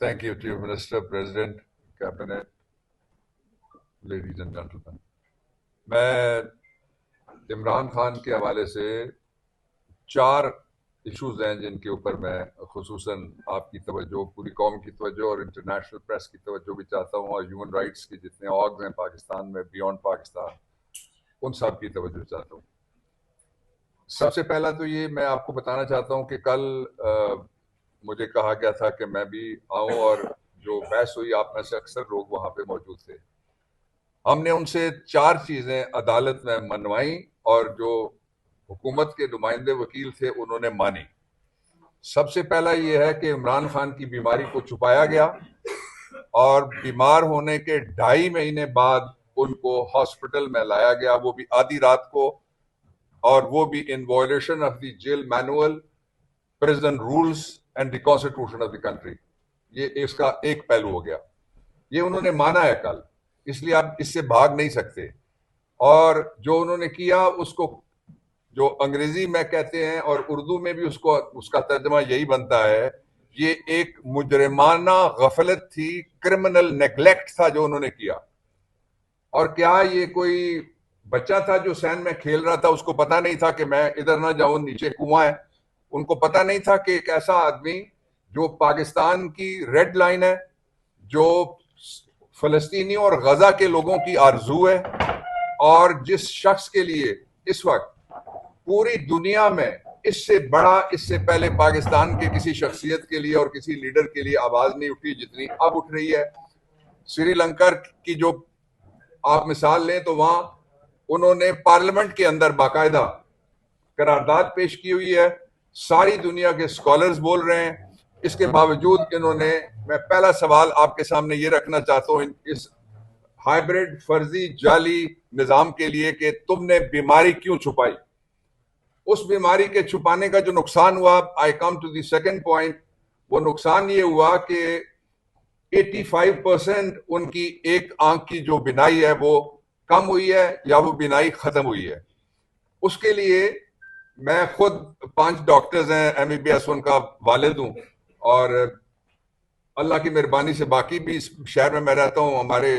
Thank you, Chief Minister, President, Cabinet, ladies and gentlemen. मैं इमरान खान के हवाले से 4 इश्यूज हैं जिनके ऊपर मैं खुसूसन आपकी तवज्जो, पूरी कौम की तवज्जो और इंटरनेशनल प्रेस की तवज्जो भी चाहता हूँ, और ह्यूमन राइट्स के जितने ऑर्गन हैं पाकिस्तान में, बियॉन्ड पाकिस्तान, उन सब की तवज्जो चाहता हूँ। सबसे पहला तो ये मैं आपको बताना चाहता हूँ कि कल मुझे कहा गया था कि मैं भी आऊँ, और जो बहस हुई आप में से अक्सर लोग वहां पे मौजूद थे। हमने उनसे 4 चीजें अदालत में मनवाई और जो हुकूमत के नुमाइंदे वकील थे उन्होंने मानी। सबसे पहला ये है कि इमरान खान की बीमारी को छुपाया गया और बीमार होने के 2.5 महीने बाद उनको हॉस्पिटल में लाया गया, वो भी आधी रात को, और वो भी in violation of the jail manual, prison rules and the constitution of the country. ये इसका एक पहलू हो गया। ये उन्होंने माना है कल, इसलिए आप इससे भाग नहीं सकते। और जो उन्होंने किया उसको, जो अंग्रेजी में कहते हैं और उर्दू में भी उसको, उसका तर्जमा यही बनता है, ये एक मुजरिमाना गफलत थी, क्रिमिनल नेग्लेक्ट था जो उन्होंने किया। और क्या ये कोई बच्चा था जो सैन में खेल रहा था, उसको पता नहीं था कि मैं इधर ना जाऊं, नीचे कुआं है? उनको पता नहीं था कि एक ऐसा आदमी जो पाकिस्तान की रेड लाइन है, जो फलस्तीनियों और गजा के लोगों की आरजू है, और जिस शख्स के लिए इस वक्त पूरी दुनिया में इससे बड़ा, इससे पहले पाकिस्तान के किसी शख्सियत के लिए और किसी लीडर के लिए आवाज नहीं उठी जितनी अब उठ रही है। श्रीलंका की जो आप मिसाल लें तो वहां उन्होंने पार्लियामेंट के अंदर बाकायदा करारदाद पेश की हुई है, सारी दुनिया के स्कॉलर्स बोल रहे हैं। इसके बावजूद इन्होंने, मैं पहला सवाल आपके सामने ये रखना चाहता हूं इस हाइब्रिड फर्जी जाली निजाम के लिए कि तुमने बीमारी क्यों छुपाई। उस बीमारी के छुपाने का जो नुकसान हुआ, I come to the second point, वो नुकसान ये हुआ कि 85% उनकी एक आंख की जो बिनाई है वो कम हुई है या वो बिनाई खत्म हुई है। उसके लिए मैं खुद 5 डॉक्टर्स हैं, एमबीबीएस उनका वालिद हूं, और अल्लाह की मेहरबानी से बाकी भी इस शहर में मैं रहता हूं, हमारे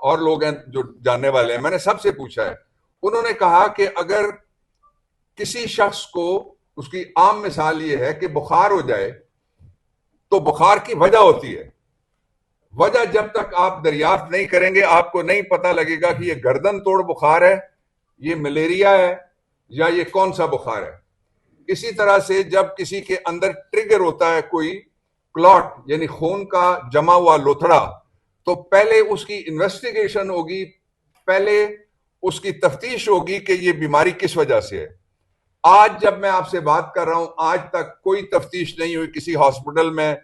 और लोग हैं जो जानने वाले हैं। मैंने सबसे पूछा है, उन्होंने कहा कि अगर किसी शख्स को, उसकी आम मिसाल ये है कि बुखार हो जाए तो बुखार की वजह होती है। वजह जब तक आप दरियाफ्त नहीं करेंगे आपको नहीं पता लगेगा कि ये गर्दन तोड़ बुखार है, ये मलेरिया है, या ये कौन सा बुखार है। इसी तरह से जब किसी के अंदर ट्रिगर होता है कोई क्लॉट, यानी खून का जमा हुआ लोथड़ा, तो पहले उसकी इन्वेस्टिगेशन होगी, पहले उसकी तफ्तीश होगी कि ये बीमारी किस वजह से है। आज जब मैं आपसे बात कर रहा हूं, आज तक कोई तफ्तीश नहीं हुई किसी हॉस्पिटल में।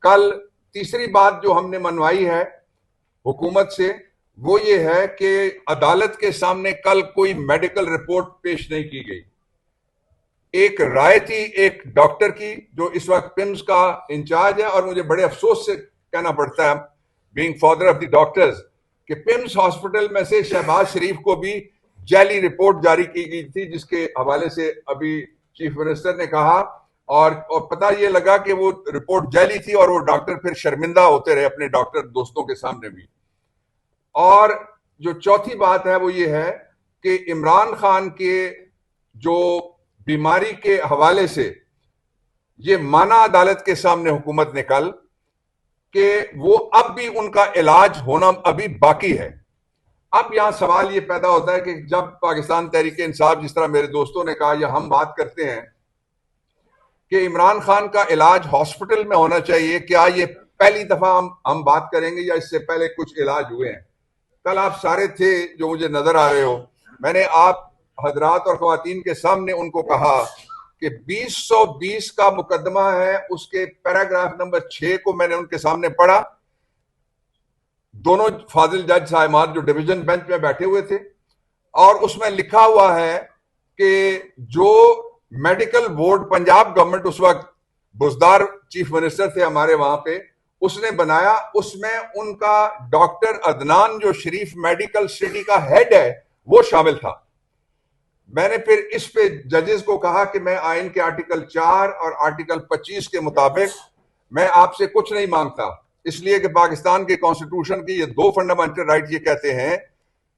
कल तीसरी बात जो हमने मनवाई है हुकूमत से, वो ये है कि अदालत के सामने कल कोई मेडिकल रिपोर्ट पेश नहीं की गई। एक राय थी एक डॉक्टर की जो इस वक्त पिम्स का इंचार्ज है, और मुझे बड़े अफसोस से कहना पड़ता है, being father of the doctors, कि पिम्स हॉस्पिटल में से शहबाज शरीफ को भी जाली रिपोर्ट जारी की गई थी, जिसके हवाले से अभी चीफ मिनिस्टर ने कहा, और पता ये लगा कि वो रिपोर्ट जाली थी, और वो डॉक्टर फिर शर्मिंदा होते रहे अपने डॉक्टर दोस्तों के सामने भी। और जो चौथी बात है वो ये है कि इमरान खान के जो बीमारी के हवाले से ये माना अदालत के सामने हुकूमत ने कल कि वो अब भी उनका इलाज होना अभी बाकी है। अब यहां सवाल ये पैदा होता है कि जब पाकिस्तान तहरीक इंसाफ, जिस तरह मेरे दोस्तों ने कहा, या हम बात करते हैं कि इमरान खान का इलाज हॉस्पिटल में होना चाहिए, क्या ये पहली दफा हम बात करेंगे या इससे पहले कुछ इलाज हुए हैं? कल आप सारे थे जो मुझे नजर आ रहे हो, मैंने आप हजरात और खवातीन के सामने उनको कहा कि 2020 का मुकदमा है, उसके पैराग्राफ नंबर 6 को मैंने उनके सामने पढ़ा, दोनों फाजिल जज साहिबान जो डिवीजन बेंच में बैठे हुए थे, और उसमें लिखा हुआ है कि जो मेडिकल बोर्ड पंजाब गवर्नमेंट उस वक्त, बुजदार चीफ मिनिस्टर थे हमारे वहां पे, उसने बनाया, उसमें उनका डॉक्टर अदनान जो शरीफ मेडिकल सिटी का हेड है वो शामिल था। मैंने फिर इस पे जजेस को कहा कि मैं आइन के आर्टिकल 4 और आर्टिकल 25 के मुताबिक मैं आपसे कुछ नहीं मांगता, इसलिए कि पाकिस्तान के कॉन्स्टिट्यूशन की ये दो फंडामेंटल राइट ये कहते हैं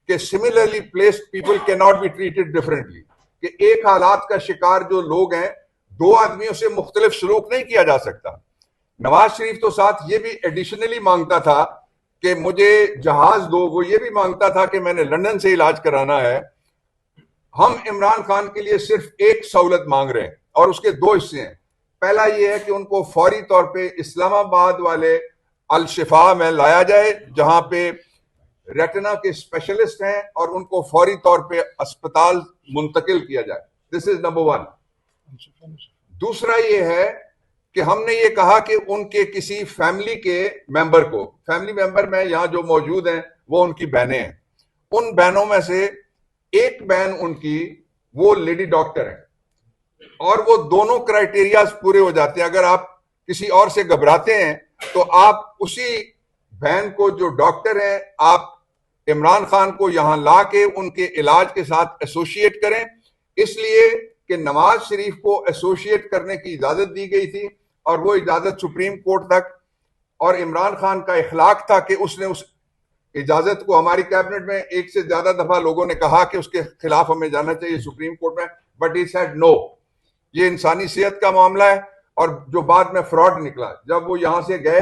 कि similarly placed people can not be treated differently, कि एक हालात का शिकार जो लोग हैं दो आदमियों से मुख्तलिफ सलूक नहीं किया जा सकता। नवाज शरीफ तो साथ ये भी एडिशनली मांगता था कि मुझे जहाज दो, वो ये भी मांगता था कि मैंने लंदन से इलाज कराना है। हम इमरान खान के लिए सिर्फ एक सहूलत मांग रहे हैं और उसके दो हिस्से हैं। पहला यह है कि उनको फौरी तौर पे इस्लामाबाद वाले अल शिफा में लाया जाए जहां पे रेटिना के स्पेशलिस्ट हैं और उनको फौरी तौर पे अस्पताल मुंतकिल किया जाए। This is number one. दूसरा यह है कि हमने ये कहा कि उनके किसी फैमिली के मेंबर को, फैमिली मेंबर में यहां जो मौजूद हैं वो उनकी बहनें हैं, उन बहनों में से एक बहन उनकी वो लेडी डॉक्टर है और वो दोनों क्राइटेरिया पूरे हो जाते हैं। अगर आप किसी और से घबराते हैं तो आप उसी बहन को जो डॉक्टर है आप इमरान खान को यहां ला के उनके इलाज के साथ एसोसिएट करें, इसलिए कि नवाज शरीफ को एसोसिएट करने की इजाजत दी गई थी और वो इजाजत सुप्रीम कोर्ट तक, और इमरान खान का इखलाक था कि उसने उस इजाजत को, हमारी कैबिनेट में एक से ज्यादा दफा लोगों ने कहा कि उसके खिलाफ हमें जाना चाहिए सुप्रीम कोर्ट में, बट ही सेड नो, ये इंसानी सेहत का मामला है। और जो बाद में फ्रॉड निकला, जब वो यहां से गए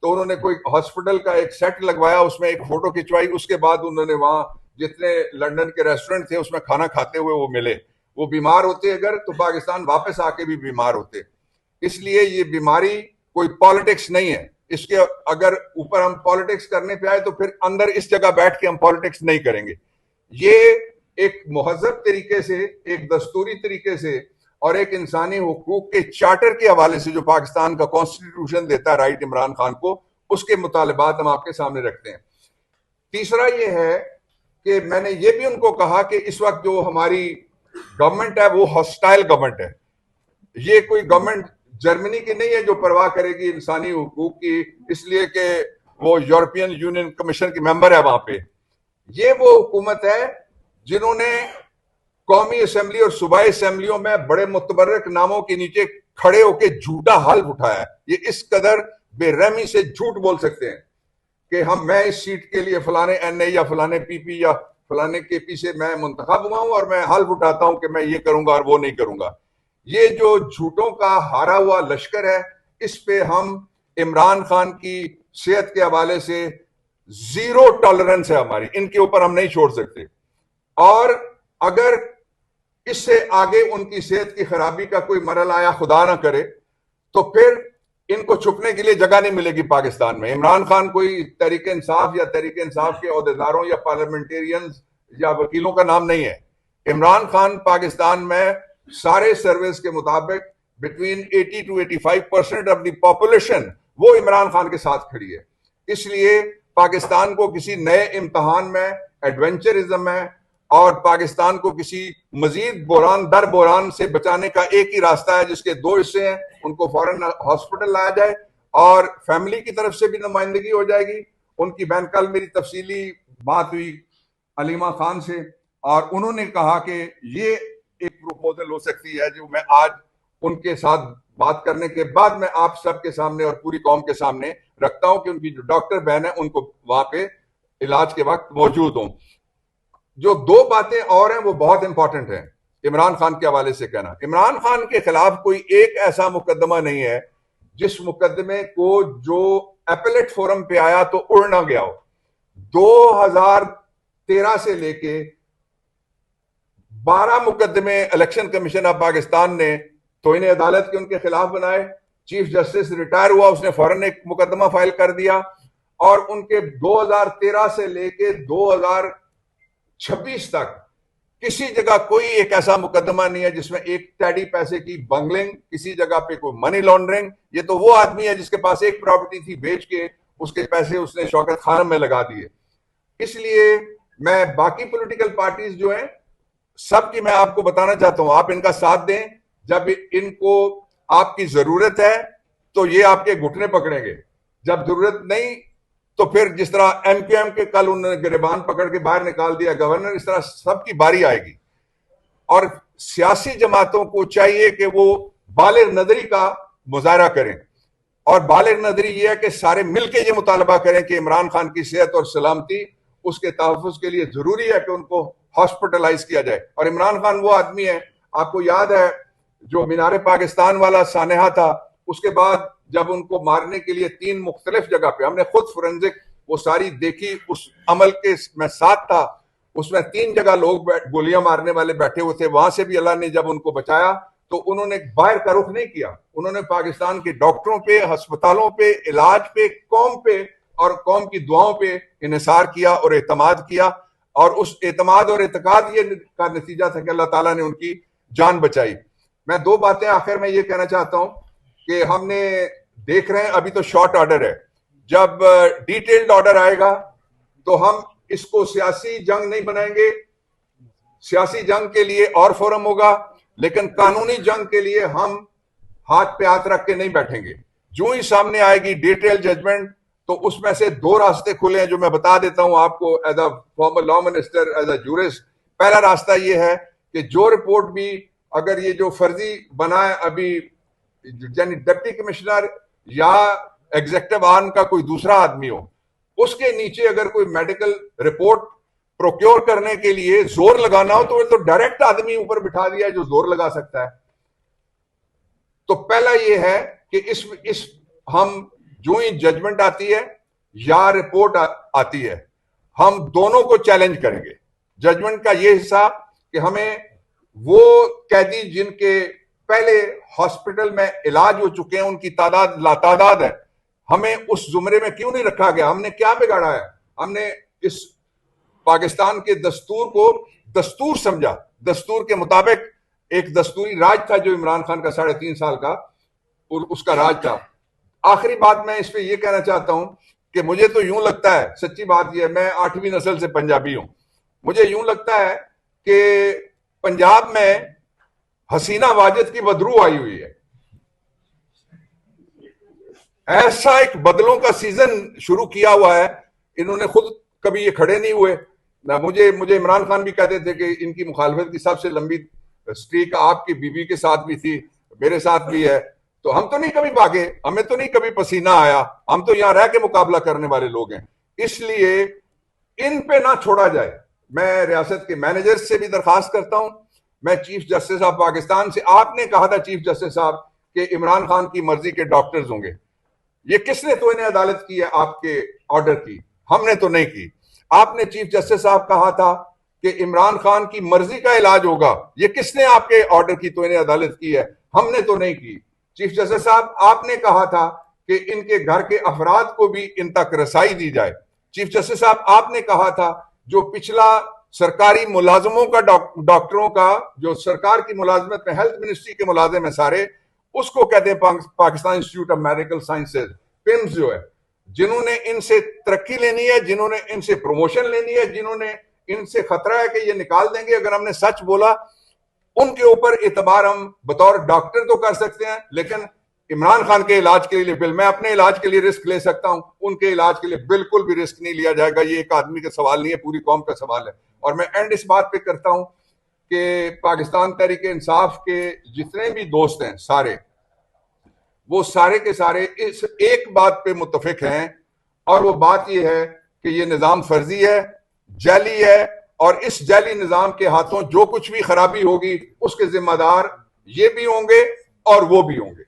तो उन्होंने कोई हॉस्पिटल का एक सेट लगवाया, उसमें एक फोटो खिंचवाई, उसके बाद उन्होंने वहां जितने लंदन के रेस्टोरेंट थे उसमें खाना खाते हुए वो मिले। वो बीमार होते अगर तो पाकिस्तान वापस आके भी बीमार होते। इसलिए ये बीमारी कोई पॉलिटिक्स नहीं है, इसके अगर ऊपर हम पॉलिटिक्स करने पे आए तो फिर अंदर इस जगह बैठ के हम पॉलिटिक्स नहीं करेंगे। ये एक मुहज़्ज़ब तरीके से, एक दस्तूरी तरीके से और एक इंसानी हुकूक के चार्टर के हवाले से जो पाकिस्तान का कॉन्स्टिट्यूशन देता है राइट इमरान खान को, उसके मुतालिबात हम आपके सामने रखते हैं। तीसरा ये है कि मैंने ये भी उनको कहा कि इस वक्त जो हमारी गवर्नमेंट है वो हॉस्टाइल गवर्नमेंट है। ये कोई गवर्नमेंट जर्मनी की नहीं है जो परवाह करेगी इंसानी हुकूक की, इसलिए कि वो यूरोपियन यूनियन कमीशन की मेंबर है वहां पे। ये वो हुकूमत है जिन्होंने कौमी असेंबली और सूबाई असेंबलियों में बड़े मुतबर्रक नामों के नीचे खड़े होकर झूठा हल्फ उठाया है। ये इस कदर बेरहमी से झूठ बोल सकते हैं कि मैं इस सीट के लिए फलाने एनए या फलाने पीपी या फलाने केपी से मैं मुंतखब हुआ हूं और मैं हल्फ उठाता हूं कि मैं ये करूंगा और वो नहीं करूंगा। ये जो झूठों का हारा हुआ लश्कर है, इस पे हम इमरान खान की सेहत के हवाले से जीरो टॉलरेंस है हमारी, इनके ऊपर हम नहीं छोड़ सकते। और अगर इससे आगे उनकी सेहत की खराबी का कोई मरहला आया, खुदा ना करे, तो फिर इनको छुपने के लिए जगह नहीं मिलेगी पाकिस्तान में। इमरान खान कोई तहरीक इंसाफ या तहरीक इंसाफ के अहदेदारों या पार्लियामेंटेरियंस या वकीलों का नाम नहीं है। इमरान खान पाकिस्तान में सारे सर्वेस के मुताबिक between 80 to 85% of the population वो इमरान खान के साथ खड़ी है। इसलिए पाकिस्तान को किसी नए इम्तहान में, एडवेंचरिज्म में और पाकिस्तान को किसी मजीद बोरान दर बोरान से बचाने का एक ही रास्ता है, जिसके दो हिस्से हैं। उनको फौरन हॉस्पिटल लाया जाए और फैमिली की तरफ से भी नुमाइंदगी हो जाएगी। उनकी बहन, कल मेरी तफसीली बात हुई अलीमा खान से और उन्होंने कहा कि ये एक प्रपोजल हो सकती है जो मैं आज उनके साथ बात करने के बाद मैं आप सबके सामने और पूरी कौम के सामने रखता हूं कि उनकी जो डॉक्टर बहन है उनको वहां पे इलाज के वक्त मौजूद हों। जो दो बातें और हैं वो बहुत इंपॉर्टेंट हैं इमरान खान के हवाले से कहना। इमरान खान के खिलाफ कोई एक ऐसा मुकदमा नहीं है जिस मुकदमे को जो एपेलेट फोरम पे आया तो उड़ ना गया हो। 2013 से लेके 12 मुकदमे इलेक्शन कमीशन ऑफ पाकिस्तान ने तो इन्हें अदालत के उनके खिलाफ बनाए। चीफ जस्टिस रिटायर हुआ, उसने फौरन एक मुकदमा फाइल कर दिया और उनके 2013 से लेके 2026 तक किसी जगह कोई एक ऐसा मुकदमा नहीं है जिसमें एक टैडी पैसे की बंगलिंग, किसी जगह पे कोई मनी लॉन्ड्रिंग। ये तो वो आदमी है जिसके पास एक प्रॉपर्टी थी, बेच के उसके पैसे उसने शौकत खानम में लगा दिए। इसलिए मैं बाकी पॉलिटिकल पार्टीज जो हैं सबकी मैं आपको बताना चाहता हूं, आप इनका साथ दें। जब इनको आपकी जरूरत है तो ये आपके घुटने पकड़ेंगे, जब जरूरत नहीं तो फिर जिस तरह एमक्यूएम के कल उन्होंने गिरबान पकड़ के बाहर निकाल दिया गवर्नर, इस तरह सबकी बारी आएगी। और सियासी जमातों को चाहिए कि वो बालिग नजरी का मुजाहरा करें। और बालिग नजरी ये है कि सारे मिलकर ये मुतालबा करें कि इमरान खान की सेहत और सलामती, उसके तहफ़्फ़ुज़ के लिए जरूरी है कि उनको हॉस्पिटलाइज किया जाए। और इमरान खान वो आदमी है, आपको याद है जो मीनार पाकिस्तान वाला सानहा था, उसके बाद जब उनको मारने के लिए 3 मुख्तलिफ जगह पे, हमने खुद फोरेंसिक वो सारी देखी, उस अमल के मैं साथ था, उसमें 3 जगह लोग गोलियां मारने वाले बैठे हुए थे, वहां से भी अल्लाह ने जब उनको बचाया तो उन्होंने बाहर का रुख नहीं किया, उन्होंने पाकिस्तान के डॉक्टरों पे, अस्पतालों पे, इलाज पे, कौम पे और कौम की दुआओं पे इन्हिसार किया और एतमाद किया। और उस एतमाद और एतकाद ये का नतीजा था कि अल्लाह ताला ने उनकी जान बचाई। मैं 2 बातें आखिर में ये कहना चाहता हूं कि हमने देख रहे हैं अभी तो शॉर्ट ऑर्डर है, जब डिटेल्ड ऑर्डर आएगा तो हम इसको सियासी जंग नहीं बनाएंगे। सियासी जंग के लिए और फोरम होगा, लेकिन कानूनी जंग के लिए हम हाथ पे हाथ रख के नहीं बैठेंगे। जो ही सामने आएगी डिटेल जजमेंट तो उसमें से 2 रास्ते खुले हैं जो मैं बता देता हूं आपको as a former law minister, as a jurist. पहला रास्ता ये है कि जो रिपोर्ट भी, अगर ये जो फर्जी बना है अभी, यानी डिप्टी कमिश्नर या एग्जीक्यूटिव आर्म का कोई दूसरा आदमी हो, उसके नीचे अगर कोई मेडिकल रिपोर्ट प्रोक्योर करने के लिए जोर लगाना हो तो डायरेक्ट आदमी ऊपर बिठा दिया है जो जोर लगा सकता है। तो पहला ये है कि इस हम जो ही जजमेंट आती है या रिपोर्ट आती है, हम दोनों को चैलेंज करेंगे। जजमेंट का ये हिस्सा कि हमें वो कैदी जिनके पहले हॉस्पिटल में इलाज हो चुके हैं, उनकी तादाद लातादाद है, हमें उस जुमरे में क्यों नहीं रखा गया? हमने क्या बिगाड़ा है? हमने इस पाकिस्तान के दस्तूर को दस्तूर समझा, दस्तूर के मुताबिक एक दस्तूरी राज था जो इमरान खान का 3.5 साल का उसका राज था। आखिरी बात मैं इस पे ये कहना चाहता हूं कि मुझे तो यूं लगता है, सच्ची बात यह है, मैं 8वीं नस्ल से पंजाबी हूं, मुझे यूं लगता है कि पंजाब में हसीना वाजिद की बदरू आई हुई है। ऐसा एक बदलों का सीजन शुरू किया हुआ है, इन्होंने खुद कभी ये खड़े नहीं हुए ना। मुझे इमरान खान भी कहते थे कि इनकी मुखालफत की सबसे लंबी स्ट्रीक आपकी बीबी के साथ भी थी, मेरे साथ भी है। तो हम तो नहीं कभी भागे, हमें तो नहीं कभी पसीना आया, हम तो यहां रह के मुकाबला करने वाले लोग हैं। इसलिए इन पे ना छोड़ा जाए। मैं रियासत के मैनेजर से भी दरखास्त करता हूं, मैं चीफ जस्टिस ऑफ पाकिस्तान से, आपने कहा था चीफ जस्टिस साहब कि इमरान खान की मर्जी के डॉक्टर्स होंगे, ये किसने तो इन्हें अदालत की है आपके ऑर्डर की? हमने तो नहीं की। आपने चीफ जस्टिस साहब कहा था कि इमरान खान की मर्जी का इलाज होगा, ये किसने आपके ऑर्डर की तो इन्हें अदालत की है? हमने तो नहीं की। चीफ जस्टिस साहब आपने कहा था कि इनके घर के अफराद को भी इन तक रसाई दी जाए। चीफ जस्टिस साहब आपने कहा था जो पिछला सरकारी मुलाजमों का, डॉक्टरों का जो सरकार की मुलाजमत में, हेल्थ मिनिस्ट्री के मुलाजिम है सारे, उसको कहते हैं Pakistan institute of medical sciences, PIMS जो है, जिन्होंने इनसे तरक्की लेनी है, जिन्होंने इनसे प्रमोशन लेनी है, जिन्होंने इनसे खतरा है कि ये निकाल देंगे अगर हमने सच बोला, उनके ऊपर एतबार हम बतौर डॉक्टर तो कर सकते हैं, लेकिन इमरान खान के इलाज के लिए मैं अपने इलाज के लिए रिस्क ले सकता हूं, उनके इलाज के लिए बिल्कुल भी रिस्क नहीं लिया जाएगा। ये एक आदमी का सवाल नहीं है, पूरी कौम का सवाल है। और मैं एंड इस बात पे करता हूं कि पाकिस्तान तहरीक इंसाफ के जितने भी दोस्त हैं सारे, वो सारे के सारे इस एक बात पे मुत्तफिक हैं, और वो बात ये है कि ये निजाम फर्जी है, जाली है, और इस जाली निजाम के हाथों जो कुछ भी खराबी होगी उसके जिम्मेदार ये भी होंगे और वो भी होंगे।